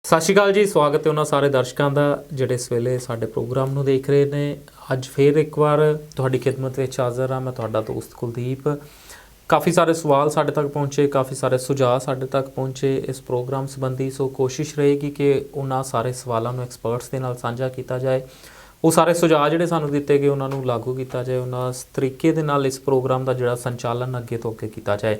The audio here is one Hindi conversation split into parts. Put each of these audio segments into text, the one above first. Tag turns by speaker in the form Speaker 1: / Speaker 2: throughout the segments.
Speaker 1: ਸਤਿ ਸ਼੍ਰੀ ਅਕਾਲ ਜੀ। ਸਵਾਗਤ ਹੈ ਉਹਨਾਂ ਸਾਰੇ ਦਰਸ਼ਕਾਂ ਦਾ ਜਿਹੜੇ ਇਸ ਵੇਲੇ ਸਾਡੇ ਪ੍ਰੋਗਰਾਮ ਨੂੰ ਦੇਖ ਰਹੇ ਨੇ। ਅੱਜ ਫੇਰ ਇੱਕ ਵਾਰ ਤੁਹਾਡੀ ਖਿਦਮਤ ਵਿੱਚ ਹਾਜ਼ਰ ਹਾਂ। ਮੈਂ ਤੁਹਾਡਾ ਦੋਸਤ ਕੁਲਦੀਪ। ਕਾफ़ी सारे सवाल साढ़े तक पहुँचे, काफ़ी सारे सुझाव साढ़े तक पहुँचे इस प्रोग्राम संबंधी। सो कोशिश रहेगी कि उन्होंने सारे सवालों को एक्सपर्ट्स के नाल साझा किया जाए। वो सारे सुझाव जोड़े सानू दिते गए उन्होंने लागू किया जाए। उस तरीके दे नाल इस प्रोग्राम का जोड़ा संचालन अगे तो अगे किया जाए।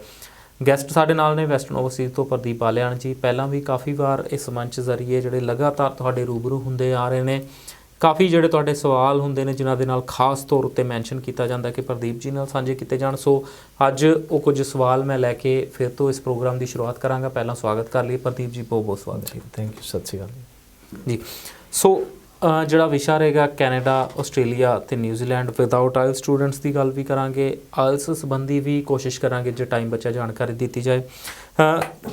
Speaker 1: गैसट साढ़े नाल ने वैस्टर्न ओवरसीज़ तो प्रदीप बालियान जी। पहला भी काफ़ी बार इस मंच जरिए जोड़े लगातार तुहाडे रूबरू होंदे आ रहे हैं। काफ़ी जोड़े तुहाडे सवाल होंदे ने जिन्हां दे नाल खास तौर उत्ते मैंशन किया जाता कि प्रदीप जी नाल साझे किए जाण। सो अज वो कुछ सवाल मैं लैके फिर तो इस प्रोग्राम की शुरुआत करांगा। पहला स्वागत कर लिए प्रदीप जी, बहुत बहुत स्वागत है।
Speaker 2: थैंक यू, सत श्री अकाल
Speaker 1: जी। सो ਜਿਹੜਾ ਵਿਸ਼ਾ ਰਹੇਗਾ ਕੈਨੇਡਾ, ਆਸਟ੍ਰੇਲੀਆ ਤੇ ਨਿਊਜ਼ੀਲੈਂਡ ਵਿਦਆਊਟ ਆਇਲਸ ਸਟੂਡੈਂਟਸ ਦੀ ਗੱਲ ਵੀ ਕਰਾਂਗੇ। ਆਇਲਸ ਸੰਬੰਧੀ ਵੀ ਕੋਸ਼ਿਸ਼ ਕਰਾਂਗੇ ਜੇ ਟਾਈਮ ਬਚਿਆ ਜਾਣਕਾਰੀ ਦਿੱਤੀ ਜਾਏ।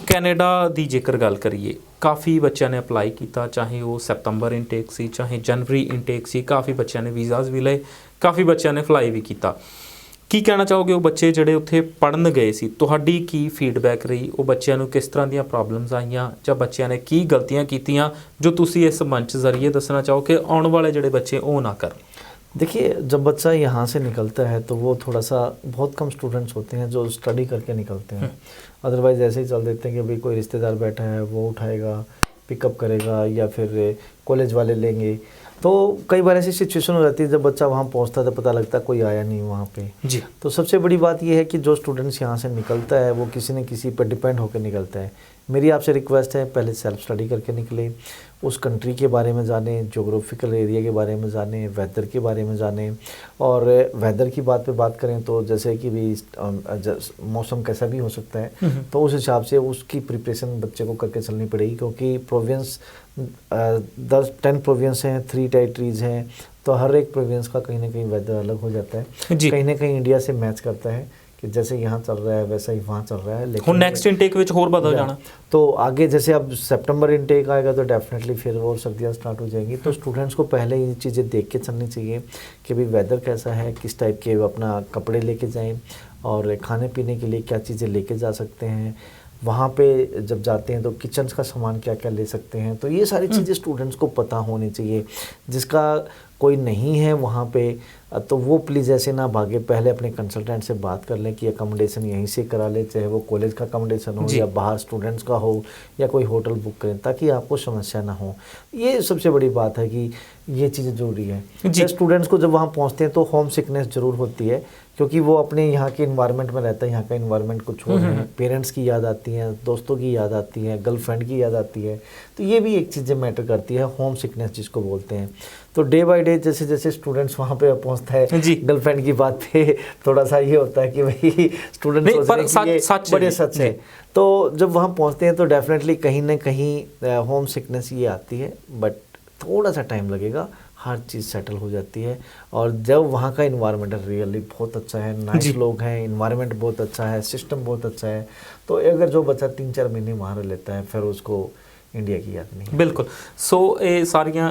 Speaker 1: ਕੈਨੇਡਾ ਦੀ ਜੇਕਰ ਗੱਲ ਕਰੀਏ, ਕਾफ़ी ਬੱਚਿਆਂ ਨੇ ਅਪਲਾਈ ਕੀਤਾ, ਚਾਹੇ ਉਹ ਸਤੰਬਰ ਇਨਟੇਕ ਸੀ ਚਾਹੇ ਜਨਵਰੀ ਇਨਟੇਕ ਸੀ। ਕਾफ़ी ਬੱਚਿਆਂ ਨੇ ਵੀਜ਼ਾਜ਼ ਵੀ ਲਏ, ਕਾफ़ी ਬੱਚਿਆਂ ਨੇ ਫਲਾਈ ਵੀ ਕੀਤਾ। ਕੀ ਕਹਿਣਾ ਚਾਹੋਗੇ ਉਹ ਬੱਚੇ ਜਿਹੜੇ ਉੱਥੇ ਪੜ੍ਹਨ ਗਏ ਸੀ, ਤੁਹਾਡੀ ਕੀ ਫੀਡਬੈਕ ਰਹੀ? ਉਹ ਬੱਚਿਆਂ ਨੂੰ ਕਿਸ ਤਰ੍ਹਾਂ ਦੀਆਂ ਪ੍ਰੋਬਲਮਸ ਆਈਆਂ ਜਾਂ ਬੱਚਿਆਂ ਨੇ ਕੀ ਗਲਤੀਆਂ ਕੀਤੀਆਂ जो तुसी इस मंच ज़रिए दसना चाहो कि आने वाले जोड़े बच्चे वो ना करें?
Speaker 2: देखिए, जब बच्चा यहाँ से निकलता है तो वो थोड़ा सा बहुत कम स्टूडेंट्स होते हैं जो स्टडी करके निकलते हैं। अदरवाइज़ ऐसे ही चल देते हैं कि भाई कोई रिश्तेदार बैठा है वो उठाएगा, पिकअप करेगा या फिर कॉलेज वाले लेंगे। तो कई बार ऐसी सिचुएशन हो जाती है जब बच्चा वहाँ पहुँचता है तो पता लगता है कोई आया नहीं वहाँ पे जी। तो सबसे बड़ी बात यह है कि जो स्टूडेंट्स यहाँ से निकलता है वो किसी न किसी पर डिपेंड होकर निकलता है। मेरी आपसे रिक्वेस्ट है, पहले सेल्फ स्टडी करके निकले, उस कंट्री के बारे में जानें, जोग्राफिकल एरिया के बारे में जानें, वेदर के बारे में जानें। और वेदर की बात पे बात करें तो जैसे कि भी मौसम कैसा भी हो सकता है, तो उस हिसाब से उसकी प्रिपरेशन बच्चे को करके चलनी पड़ेगी। क्योंकि प्रोविंस 10 प्रोविंस हैं, 3 टेरिटरीज़ हैं, तो हर एक प्रोविंस का कहीं ना कहीं वेदर अलग हो जाता है। कहीं ना कहीं इंडिया से मैच करता है कि जैसे यहाँ चल रहा है वैसा ही वहाँ चल रहा है। लेकिन
Speaker 1: नेक्स्ट इनटेक विच होर बदल जाना
Speaker 2: तो आगे जैसे अब सितंबर इनटेक आएगा तो डेफिनेटली फिर और सर्दियाँ स्टार्ट हो जाएंगी। तो स्टूडेंट्स को पहले ये चीज़ें देख के चलनी चाहिए कि भाई वेदर कैसा है, किस टाइप के अपना कपड़े लेके जाएं और खाने पीने के लिए क्या चीज़ें लेके जा सकते हैं। वहाँ पे जब जाते हैं तो किचन का सामान क्या क्या ले सकते हैं। तो ये सारी चीज़ें स्टूडेंट्स को पता होनी चाहिए। जिसका कोई नहीं है वहाँ पे तो वो प्लीज़ ऐसे ना भागे, पहले अपने कंसल्टेंट से बात कर लें कि अकोमोडेशन यहीं से करा ले, चाहे वो कॉलेज का अकोमोडेशन हो या बाहर स्टूडेंट्स का हो या कोई होटल बुक करें, ताकि आपको समस्या ना हो। ये सबसे बड़ी बात है कि ये चीज़ें ज़रूरी है। स्टूडेंट्स को जब वहाँ पहुँचते हैं तो होम सिकनेस ज़रूर होती है, क्योंकि वो अपने यहाँ के इन्वायरमेंट में रहता है, यहाँ का इन्वायरमेंट को छोड़ रहे हैं, पेरेंट्स की याद आती है, दोस्तों की याद आती है, गर्लफ्रेंड की याद आती है। तो ये भी एक चीज़ें मैटर करती है, होम सिकनेस जिसको बोलते हैं। तो डे बाय डे जैसे जैसे स्टूडेंट्स वहाँ पे पहुँचता है, गर्लफ्रेंड की बात पे थोड़ा सा ये होता है कि भाई स्टूडेंट बड़े सच है। तो जब वहाँ पहुँचते हैं तो डेफिनेटली कहीं ना कहीं होम सिकनेस ये आती है, बट थोड़ा सा टाइम लगेगा, हर चीज़ सेटल हो जाती है। और जब वहाँ का इन्वायरमेंट रियली बहुत अच्छा है, नाइस लोग हैं, इन्वायरमेंट बहुत अच्छा है, सिस्टम बहुत अच्छा है, तो अगर जो बच्चा 3-4 महीने वहाँ रह लेता है फिर उसको इंडिया की याद नहीं।
Speaker 1: बिल्कुल। सो ये सारियां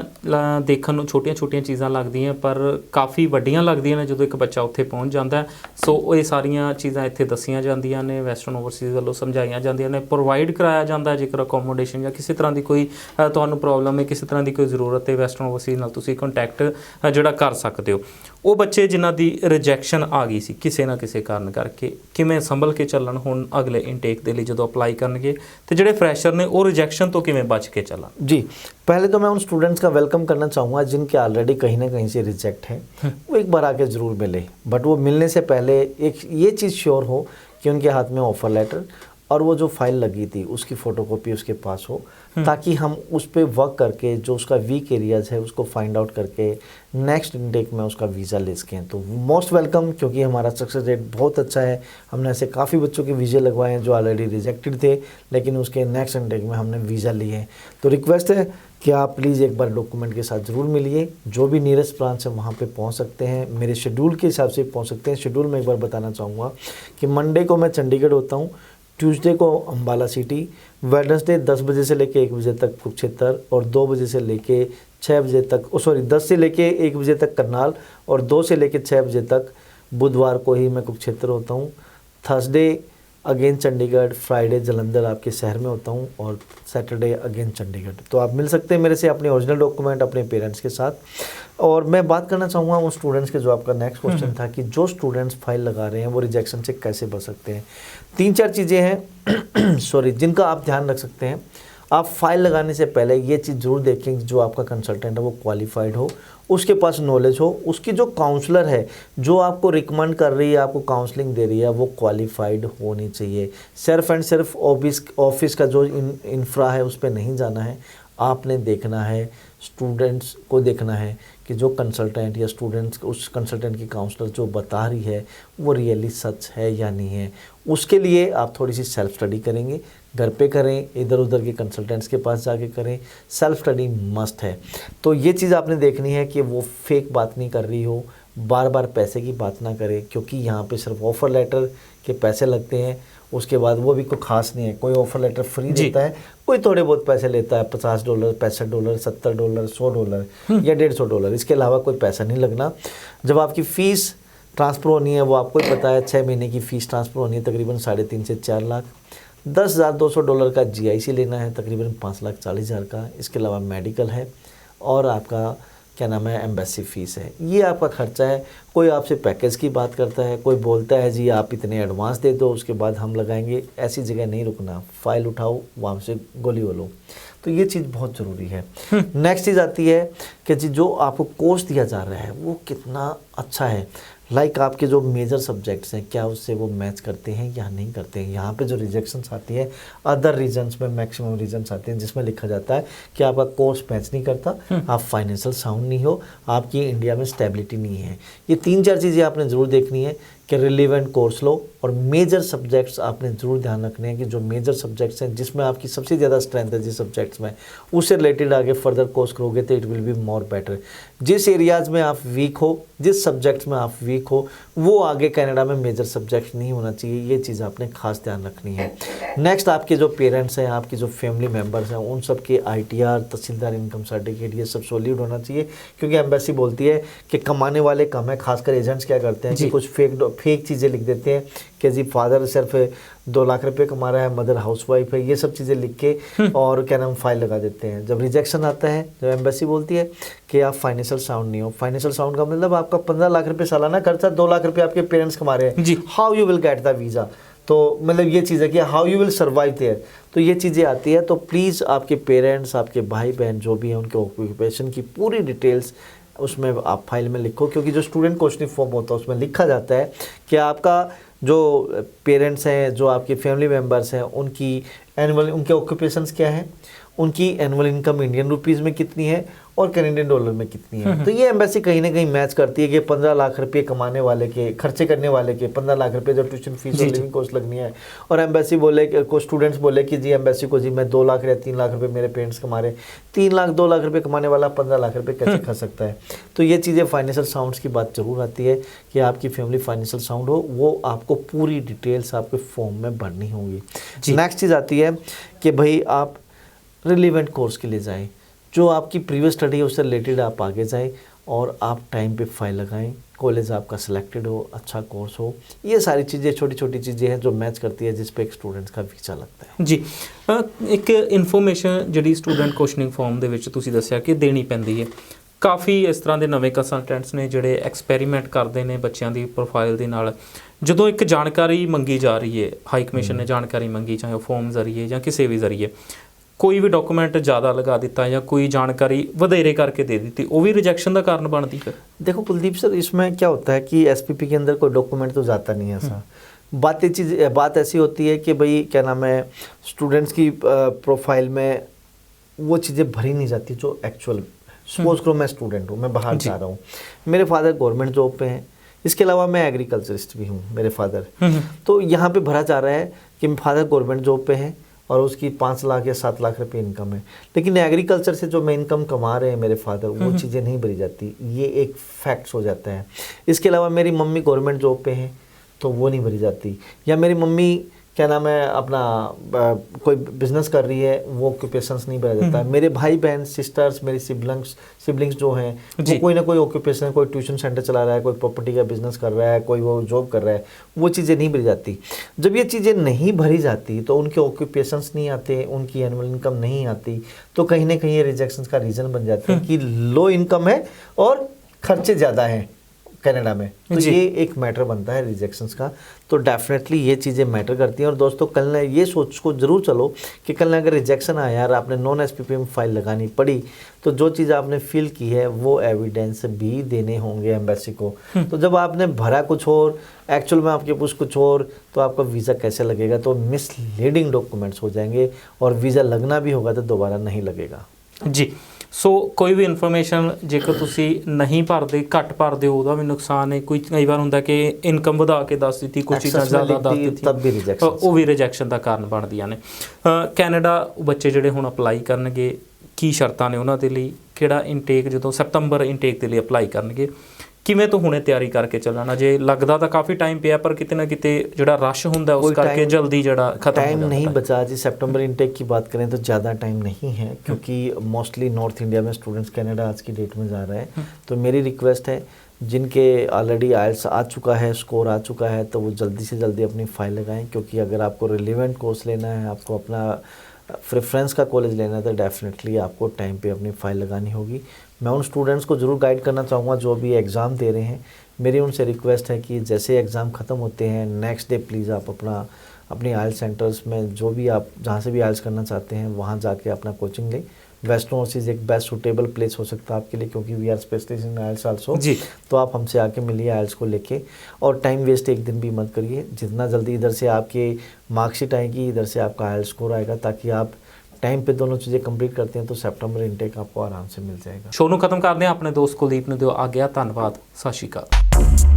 Speaker 1: देखने ਨੂੰ ਛੋਟੀਆਂ ਚੀਜ਼ਾਂ ਲੱਗਦੀਆਂ ਪਰ ਕਾफ़ी ਵੱਡੀਆਂ ਲੱਗਦੀਆਂ ਨੇ ਜਦੋਂ ਇੱਕ ਬੱਚਾ ਉੱਥੇ ਪਹੁੰਚ ਜਾਂਦਾ ਹੈ। ਸੋ ਇਹ ਸਾਰੀਆਂ ਚੀਜ਼ਾਂ ਇੱਥੇ ਦੱਸੀਆਂ ਜਾਂਦੀਆਂ ਨੇ, ਵੈਸਟਰਨ ਓਵਰਸੀਜ਼ ਵੱਲੋਂ ਸਮਝਾਈਆਂ ਜਾਂਦੀਆਂ ਨੇ, ਪ੍ਰੋਵਾਈਡ ਕਰਾਇਆ ਜਾਂਦਾ ਜੇਕਰ ਅਕੋਮੋਡੇਸ਼ਨ ਜਾਂ ਕਿਸੇ ਤਰ੍ਹਾਂ ਦੀ ਕੋਈ ਤੁਹਾਨੂੰ ਪ੍ਰੋਬਲਮ ਹੈ, ਕਿਸੇ ਤਰ੍ਹਾਂ ਦੀ ਕੋਈ ਜ਼ਰੂਰਤ ਹੈ, ਵੈਸਟਰਨ ਓਵਰਸੀਜ਼ ਨਾਲ ਤੁਸੀਂ ਕੰਟੈਕਟ ਜਿਹੜਾ ਕਰ ਸਕਦੇ ਹੋ। ਉਹ ਬੱਚੇ ਜਿਨ੍ਹਾਂ ਦੀ ਰਿਜੈਕਸ਼ਨ ਆ ਗਈ ਸੀ ਕਿਸੇ ਨਾ ਕਿਸੇ ਕਾਰਨ ਕਰਕੇ, ਕਿਵੇਂ ਸੰਭਲ ਕੇ ਚੱਲਣ ਹੁਣ ਅਗਲੇ ਇਨਟੇਕ ਦੇ ਲਈ ਜਦੋਂ ਅਪਲਾਈ ਕਰਨਗੇ, ਤੇ ਜਿਹੜੇ ਫਰੈਸ਼ਰ ਨੇ ਉਹ ਰਿਜੈਕਸ਼ਨ ਤੋਂ किमें बच के चला? जी,
Speaker 2: पहले तो मैं उन स्टूडेंट्स का वेलकम करना चाहूँगा जिनके ऑलरेडी कहीं ना कहीं से रिजेक्ट है, वो एक बार आके ज़रूर मिले। बट वो मिलने से पहले एक ये चीज़ श्योर हो कि उनके हाथ में ऑफ़र लेटर और वो जो फाइल लगी थी उसकी फ़ोटोकॉपी उसके पास हो, ताकि हम उस पर वर्क करके जो उसका वीक एरियाज़ है उसको फाइंड आउट करके नेक्स्ट इनटेक में उसका वीज़ा ले सकें। तो मोस्ट वेलकम, क्योंकि हमारा सक्सेस रेट बहुत अच्छा है। हमने ऐसे काफ़ी बच्चों के वीज़े लगवाए हैं जो ऑलरेडी रिजेक्टेड थे, लेकिन उसके नेक्स्ट इनटेक में हमने वीज़ा लिए हैं। तो रिक्वेस्ट है कि आप प्लीज़ एक बार डॉक्यूमेंट के साथ ज़रूर मिलिए। जो भी नियरेस्ट ब्रांच है वहाँ पे पहुँच सकते हैं, मेरे शेड्यूल के हिसाब से पहुँच सकते हैं। शेड्यूल में एक बार बताना चाहूँगा कि मंडे को मैं चंडीगढ़ होता हूँ, ट्यूसडे को अम्बाला सिटी, वेडनेसडे 10 बजे से लेके 1 बजे तक कुरुक्षेत्र और 2 बजे से लेके 6 बजे तक 10 से लेके 1 बजे तक करनाल और 2 से लेके 6 बजे तक बुधवार को ही मैं कुरुक्षेत्र होता हूँ। Thursday again Chandigarh, Friday Jalandhar आपके शहर में होता हूँ और सैटरडे अगेन चंडीगढ़। तो आप मिल सकते हैं मेरे से अपने ओरिजिनल डॉक्यूमेंट अपने पेरेंट्स के साथ। और मैं बात करना चाहूँगा उन स्टूडेंट्स के, जो आपका नेक्स्ट क्वेश्चन था कि जो स्टूडेंट्स फाइल लगा रहे हैं वो रिजेक्शन से कैसे बच सकते हैं। 3-4 चीज़ें हैं सॉरी, जिनका आप ध्यान रख सकते हैं। आप फाइल लगाने से पहले ये चीज़ ज़रूर देखें कि जो आपका कंसल्टेंट है वो क्वालिफाइड हो, उसके पास नॉलेज हो, उसकी जो काउंसलर है जो आपको रिकमेंड कर रही है, आपको काउंसलिंग दे रही है, वो क्वालिफाइड होनी चाहिए। सिर्फ एंड सिर्फ ऑफिस का जो इंफ्रा है उस पर नहीं जाना है। आपने देखना है, स्टूडेंट्स को देखना है कि जो कंसल्टेंट या स्टूडेंट्स उस कंसल्टेंट की काउंसलर जो बता रही है वो रियली सच है या नहीं है। उसके लिए आप थोड़ी सी सेल्फ स्टडी करेंगे, घर पे करें, इधर उधर के कंसल्टेंट्स के पास जाके करें, सेल्फ स्टडी मस्ट है। तो ये चीज़ आपने देखनी है कि वो फेक बात नहीं कर रही हो, बार बार पैसे की बात ना करे, क्योंकि यहाँ पे सिर्फ ऑफ़र लेटर के पैसे लगते हैं, उसके बाद वो भी कोई ख़ास नहीं है। कोई ऑफ़र लेटर फ्री देता है, कोई थोड़े बहुत पैसे लेता है, $50, $65, $70, $100 या $150, इसके अलावा कोई पैसा नहीं लगना। जब आपकी फ़ीस ट्रांसफ़र होनी है, वो आपको ही पता है, 6 महीने की फ़ीस ट्रांसफ़र होनी है तकरीबन 3.5 से 4 लाख। $10,200 का GIC लेना है, तकरीबन 5,40,000 का। इसके अलावा मेडिकल है और आपका क्या नाम है एम्बेसी फ़ीस है। ये आपका खर्चा है। कोई आपसे पैकेज की बात करता है, कोई बोलता है जी आप इतने एडवांस दे दो उसके बाद हम लगाएंगे, ऐसी जगह नहीं रुकना। फ़ाइल उठाओ, वहाँ से गोली बोलो। तो ये चीज़ बहुत ज़रूरी है। नेक्स्ट चीज़ आती है कि जी जो आपको कोर्स दिया जा रहा है वो कितना अच्छा है। लाइक आपके जो मेजर सब्जेक्ट्स हैं क्या उससे वो मैच करते हैं या नहीं करते हैं। यहाँ पे जो रिजेक्शंस आती है अदर रीजन्स में, मैक्सिमम रीजन्स आते हैं जिसमें लिखा जाता है कि आपका कोर्स मैच नहीं करता, आप फाइनेंशियल साउंड नहीं हो, आपकी इंडिया में स्टेबिलिटी नहीं है। ये 3-4 चीज़ें आपने ज़रूर देखनी है कि रिलेवेंट कोर्स लो। और मेजर सब्जेक्ट्स आपने ज़रूर ध्यान रखने हैं कि जो मेजर सब्जेक्ट्स हैं जिसमें आपकी सबसे ज़्यादा स्ट्रेंथ है जिस सब्जेक्ट्स में, उससे रिलेटेड आगे फर्दर कोर्स करोगे तो it will be more better. जिस एरियाज़ में आप वीक हो, जिस सब्जेक्ट्स में आप वीक हो, वो आगे कनाडा में मेजर सब्जेक्ट नहीं होना चाहिए। ये चीज़ आपने खास ध्यान रखनी है। नेक्स्ट आपके जो पेरेंट्स हैं, आपके जो फैमिली मेम्बर्स हैं, उन सब के ITR, तहसीलदार इनकम सर्टिफिकेट, ये सब सॉलिड होना चाहिए। क्योंकि एम्बेसी बोलती है कि कमाने वाले कम है। खासकर एजेंट्स क्या करते हैं कि कुछ फेक चीज़ें लिख देते हैं कि जी फादर सिर्फ 2 लाख रुपए कमा रहा है, मदर हाउसवाइफ है, ये सब चीज़ें लिख के और क्या नाम फाइल लगा देते हैं। जब रिजेक्शन आता है, जब एम्बेसी बोलती है कि आप फाइनेंशियल साउंड नहीं हो, फाइनेंशियल साउंड का मतलब आपका 15 लाख रुपए सालाना खर्चा, 2 लाख रुपए आपके पेरेंट्स कमा रहे हैं, how you will get the visa. तो मतलब ये चीज़ है कि how you will survive there. तो ये चीज़ें आती है। तो प्लीज़ आपके पेरेंट्स, आपके भाई बहन जो भी हैं, उनके ऑक्यूपेशन की पूरी डिटेल्स उसमें आप फाइल में लिखो। क्योंकि जो स्टूडेंट क्वेश्चन फॉर्म होता है उसमें लिखा जाता है कि आपका जो पेरेंट्स हैं, जो आपके फैमिली मेम्बर्स हैं, उनकी एनुअल, उनके ऑक्यूपेशंस क्या हैं, उनकी एनुअल इनकम इंडियन रुपीज़ में कितनी है और कैनेडियन डॉलर में कितनी है। तो ये एम्बेसी कहीं ना कहीं मैच करती है कि 15 लाख रुपये कमाने वाले के, खर्चे करने वाले के 15 लाख रुपये जो ट्यूशन फीस और लिविंग कॉस्ट लगनी है, और एम्बेसी बोले को स्टूडेंट्स बोले कि जी एम्बेसी को जी मैं 2 लाख या 3 लाख रुपये मेरे पेरेंट्स कमा रहे, 3 लाख 2 लाख रुपये कमाने वाला 15 लाख रुपये कैसे खा सकता है। तो ये चीज़ें फाइनेंशियल साउंड्स की बात जरूर आती है कि आपकी फैमिली फाइनेंशियल साउंड हो, वो आपको पूरी डिटेल्स आपके फॉर्म में भरनी होंगी। नेक्स्ट चीज़ आती है कि भाई आप रिलेवेंट कोर्स के लिए जाएं, जो आपकी प्रीवियस स्टडी है उससे रिलेटेड आप आगे जाएं और आप टाइम पे फाइल लगाएं, कॉलेज आपका सिलेक्टेड हो, अच्छा कोर्स हो। ये सारी चीज़ें छोटी छोटी चीज़ें हैं जो मैच करती है जिस पे एक स्टूडेंट्स का वीज़ा लगता है।
Speaker 1: जी एक इन्फॉर्मेशन ਜਿਹੜੀ ਸਟੂਡੈਂਟ ਕੁਐਸਚਨਿੰਗ ਫਾਰਮ ਦੇ ਵਿੱਚ ਤੁਸੀਂ ਦੱਸਿਆ ਕਿ ਦੇਣੀ ਪੈਂਦੀ ਹੈ। ਕਾਫੀ ਇਸ ਤਰ੍ਹਾਂ ਦੇ ਨਵੇਂ ਕੰਸਲਟੈਂਟਸ ਨੇ ਜਿਹੜੇ ਐਕਸਪੈਰੀਮੈਂਟ ਕਰਦੇ ਨੇ ਬੱਚਿਆਂ ਦੀ ਪ੍ਰੋਫਾਈਲ ਦੇ ਨਾਲ। ਜਦੋਂ ਇੱਕ ਜਾਣਕਾਰੀ ਮੰਗੀ ਜਾ ਰਹੀ ਹੈ, ਹਾਈ ਕਮਿਸ਼ਨ ਨੇ ਜਾਣਕਾਰੀ ਮੰਗੀ, ਚਾਹੇ ਉਹ ਫਾਰਮ ਜ਼ਰੀਏ ਜਾਂ ਕਿਸੇ ਵੀ ਜ਼ਰੀਏ, कोई भी डॉक्यूमेंट ज़्यादा लगा दिता या कोई जानकारी वधेरे करके दे दी, वो भी रिजेक्शन का कारण बनती है।
Speaker 2: देखो कुलदीप सर, इसमें क्या होता है कि SPP के अंदर कोई डॉक्यूमेंट तो जाता नहीं है ऐसा। बात ऐसी होती है कि भाई क्या नाम है, स्टूडेंट्स की प्रोफाइल में वो चीज़ें भरी नहीं जाती जो एक्चुअल। सपोज करो मैं स्टूडेंट हूँ, मैं बाहर जा रहा हूँ, मेरे फादर गवर्नमेंट जॉब पे हैं, इसके अलावा मैं एग्रीकल्चरिस्ट भी हूँ, मेरे फादर। तो यहाँ पे भरा जा रहा है कि मेरे फादर गवर्नमेंट जॉब पे हैं और उसकी 5 लाख या 7 लाख रुपए इनकम है, लेकिन एग्रीकल्चर से जो मैं इनकम कमा रहे हैं मेरे फादर, वो चीज़ें नहीं भरी जाती। ये एक फैक्ट्स हो जाता है। इसके अलावा मेरी मम्मी गवर्नमेंट जॉब पे हैं तो वो नहीं भरी जाती, या मेरी मम्मी क्या नाम है अपना कोई बिजनेस कर रही है, वो ऑक्यूपेशंस नहीं भरा जाता है। मेरे भाई बहन सिस्टर्स, मेरी सिबलिंग्स जो हैं वो कोई ना कोई ऑक्यूपेशन, कोई ट्यूशन सेंटर चला रहा है, कोई प्रॉपर्टी का बिजनेस कर रहा है, कोई वो जॉब कर रहा है, वो चीज़ें नहीं भरी जाती। जब ये चीज़ें नहीं भरी जाती तो उनके ऑक्यूपेशंस नहीं आते, उनकी एनुअल इनकम नहीं आती, तो कहीं ना कहीं ये रिजेक्शन का रीज़न बन जाते हैं कि लो इनकम है और खर्चे ज़्यादा हैं कनाडा में। तो ये एक मैटर बनता है रिजेक्शंस का। तो डेफिनेटली ये चीज़ें मैटर करती हैं। और दोस्तों कल ना ये सोच को ज़रूर चलो कि कल ना अगर रिजेक्शन आया और आपने नॉन SPP में फाइल लगानी पड़ी, तो जो चीज़ आपने फिल की है वो एविडेंस भी देने होंगे एम्बेसी को। तो जब आपने भरा कुछ और, एक्चुअल में आपके पास कुछ और, तो आपका वीज़ा कैसे लगेगा? तो मिसलीडिंग डॉक्यूमेंट्स हो जाएंगे और वीज़ा लगना भी होगा तो दोबारा नहीं लगेगा
Speaker 1: जी। सो कोई भी ਇਨਫੋਰਮੇਸ਼ਨ ਜੇਕਰ ਤੁਸੀਂ ਨਹੀਂ ਭਰਦੇ, ਘੱਟ ਭਰਦੇ ਹੋ, ਉਹਦਾ ਵੀ ਨੁਕਸਾਨ ਹੈ। ਕੋਈ ਕਈ ਵਾਰ ਹੁੰਦਾ ਕਿ ਇਨਕਮ ਵਧਾ ਕੇ ਦੱਸ ਦਿੱਤੀ, ਕੁਝ ਚੀਜ਼ਾਂ ਜ਼ਿਆਦਾ ਦੱਸ ਦਿੱਤੀ,
Speaker 2: ਤਬ ਵੀ ਰਿਜੈਕਸ਼ਨ,
Speaker 1: ਉਹ ਵੀ ਰਿਜੈਕਸ਼ਨ ਦਾ ਕਾਰਨ ਬਣਦੀਆਂ ਨੇ। ਕੈਨੇਡਾ ਬੱਚੇ ਜਿਹੜੇ ਹੁਣ ਅਪਲਾਈ ਕਰਨਗੇ, ਕੀ ਸ਼ਰਤਾਂ ਨੇ ਉਹਨਾਂ ਦੇ ਲਈ? ਕਿਹੜਾ ਇਨਟੇਕ ਜਦੋਂ ਸਤੰਬਰ ਇਨਟੇਕ ਦੇ ਲਈ ਅਪਲਾਈ ਕਰਨਗੇ, ਕਿਵੇਂ ਤੋਂ ਹੁਣੇ ਤਿਆਰੀ ਕਰਕੇ ਚੱਲਣਾ? ਜੇ ਲੱਗਦਾ ਤਾਂ ਕਾफ़ी टाइम ਪਿਆ, पर किते ना किते ਜਿਹੜਾ रश ਹੁੰਦਾ ਉਸ ਕਰਕੇ जल्दी ਜਿਹੜਾ खत्म
Speaker 2: टाइम नहीं बचा जी। सितंबर इनटेक की बात करें तो ज़्यादा टाइम नहीं है, क्योंकि मोस्टली नॉर्थ इंडिया में स्टूडेंट्स कनाडा आज की डेट में जा रहे हैं। तो मेरी रिक्वेस्ट है, जिनके ऑलरेडी IELTS आ चुका है, स्कोर आ चुका है, तो वो जल्दी से जल्दी अपनी फ़ाइल लगाएं, क्योंकि अगर आपको रिलेवेंट कोर्स लेना है, आपको अपना प्रेफरेंस का कॉलेज लेना है, तो डेफिनेटली आपको टाइम पे अपनी फ़ाइल लगानी होगी। मैं उन स्टूडेंट्स को ज़रूर गाइड करना चाहूँगा जो अभी एग्ज़ाम दे रहे हैं। मेरी उनसे रिक्वेस्ट है कि जैसे एग्ज़ाम ख़त्म होते हैं, नेक्स्ट डे प्लीज़ आप अपनी IELTS सेंटर्स में जो भी आप जहाँ से भी IELTS करना चाहते हैं वहाँ जाके अपना कोचिंग लें। वेस्टर्न ओवरसीज़ एक बेस्ट सूटेबल प्लेस हो सकता है आपके लिए, क्योंकि we are specialist in IELTS also जी। तो आप हमसे आके मिलिए IELTS को लेके, और टाइम वेस्ट एक दिन भी मत करिए। जितना जल्दी इधर से आपके मार्कशीट आएगी, इधर से आपका IELTS स्कोर आएगा, ताकि आप टाइम पे दोनों चीज़ें कंप्लीट करते हैं तो सितंबर इनटेक आपको आराम से मिल जाएगा।
Speaker 1: शो ਨੂੰ ਖਤਮ ਕਰਦੇ ਹਾਂ। ਆਪਣੇ ਦੋਸਤ ਕੁਲਦੀਪ ਨੂੰ ਦਿਓ ਆ ਗਿਆ। ਧੰਨਵਾਦ। ਸਤਿ ਸ਼੍ਰੀ ਅਕਾਲ।